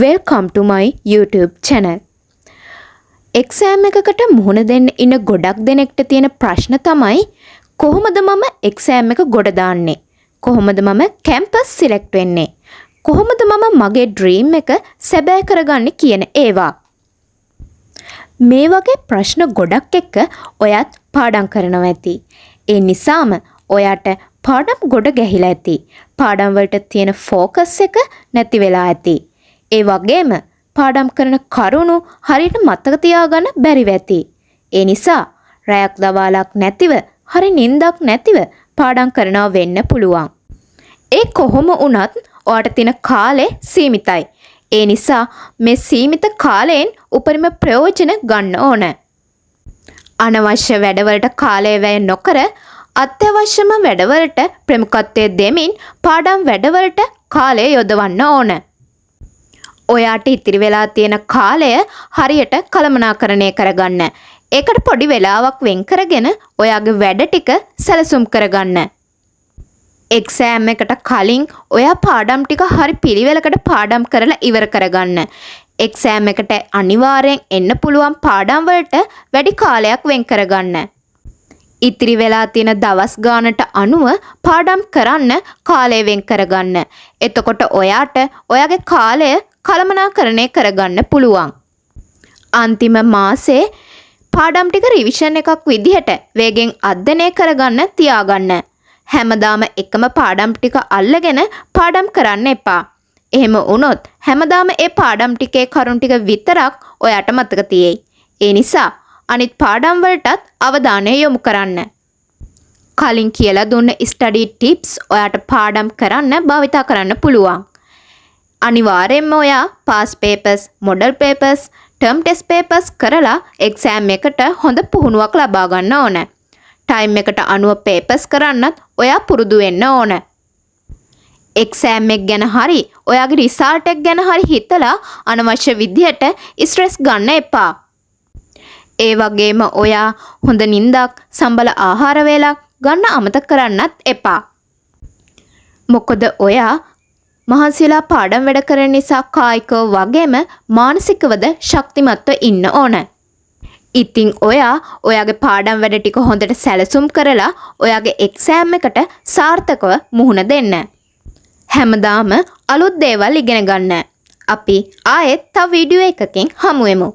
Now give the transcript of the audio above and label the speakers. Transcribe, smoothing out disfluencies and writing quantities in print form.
Speaker 1: Welcome to my YouTube channel. Exam එකකට මුහුණ දෙන්න ඉන්න ගොඩක් දෙනෙක්ට තියෙන ප්‍රශ්න තමයි කොහොමද මම එක්සෑම් එක ගොඩ දාන්නේ? කොහොමද මම කැම්පස් සිලෙක්ට් වෙන්නේ? කොහොමද මම මගේ ඩ්‍රීම් එක සැබෑ කරගන්නේ කියන ඒවා. මේ වගේ ප්‍රශ්න ගොඩක් එක්ක ඔයත් පාඩම් කරනවා ඇති. ඒ නිසාම ඔයාට පාඩම් ගොඩ ගැහිලා ඇති. පාඩම් වලට තියෙන ફોකස් එක නැති වෙලා ඇති. ඒ වගේම පාඩම් කරන කරුණු හරියට මතක තියාගන්න බැරි වෙති. ඒ නිසා රැයක් දවාලක් නැතිව, හරි නිින්දක් නැතිව පාඩම් කරනවා වෙන්න පුළුවන්. ඒ කොහොම වුණත් ඔයාට තියෙන කාලය සීමිතයි. ඒ නිසා මේ සීමිත කාලයෙන් උපරිම ප්‍රයෝජන ගන්න ඕන. අනවශ්‍ය වැඩවලට කාලය වැය නොකර අත්‍යවශ්‍යම වැඩවලට ප්‍රමුඛත්වය දෙමින් පාඩම් වැඩවලට කාලය යොදවන්න ඕන. ඔයාට ඉතිරි වෙලා තියෙන කාලය හරියට කළමනාකරණය කරගන්න. ඒකට පොඩි වෙලාවක් වෙන් කරගෙන ඔයාගේ වැඩ ටික සැලසුම් කරගන්න. එක්සෑම් එකට කලින් ඔයා පාඩම් ටික හරි පිළිවෙලකට පාඩම් කරලා ඉවර කරගන්න. එක්සෑම් එකට අනිවාර්යෙන් එන්න පුළුවන් පාඩම් වලට වැඩි කාලයක් වෙන් කරගන්න. ඉතිරි වෙලා තියෙන දවස් ගානට අනුව පාඩම් කරන්න කාලය වෙන් කරගන්න. එතකොට ඔයාට ඔයාගේ කාලය කළමනාකරණය කරගන්න පුළුවන්. අන්තිම මාසේ පාඩම් ටික රිවිෂන් එකක් විදිහට වේගෙන් අධ්‍යයනය කරගන්න තියාගන්න. හැමදාම එකම පාඩම් ටික අල්ලගෙන පාඩම් කරන්න එපා. එහෙම වුණොත් හැමදාම ඒ පාඩම් ටිකේ කරුණු ටික විතරක් ඔයාට මතක තියෙයි. ඒ නිසා අනිත් පාඩම් වලටත් අවධානය යොමු කරන්න. කලින් කියලා දුන්න ස්ටඩි ටිප්ස් ඔයාට පාඩම් කරන්න භාවිතා කරන්න පුළුවන්. අනිවාර්යෙන්ම ඔයා pass papers, model papers, term test papers කරලා එක්සෑම් එකට හොඳ පුහුණුවක් ලබා ගන්න ඕන. ටයිම් එකට අනුව පේපර්ස් කරන්නත් ඔයා පුරුදු වෙන්න ඕන. එක්සෑම් එක ගැන හරි ඔයාගේ රිසල්ට් එක ගැන හරි හිතලා අනවශ්‍ය විදිහට ස්ට්‍රෙස් ගන්න එපා. ඒ වගේම ඔයා හොඳ නිින්දක්, සම්බල ආහාර වේලක් ගන්න අමතක කරන්නත් එපා. මොකද ඔයා මහන්සියලා පාඩම් වැඩ කරන නිසා කායිකව වගේම මානසිකවද ශක්තිමත්ව ඉන්න ඕන. ඉතින් ඔයා ඔයාගේ පාඩම් වැඩ ටික හොඳට සැලසුම් කරලා ඔයාගේ එක්සෑම් එකට සාර්ථකව මුහුණ දෙන්න. හැමදාම අලුත් දේවල් ඉගෙන ගන්න. අපි ආයෙත් තව වීඩියෝ එකකින් හමු වෙමු.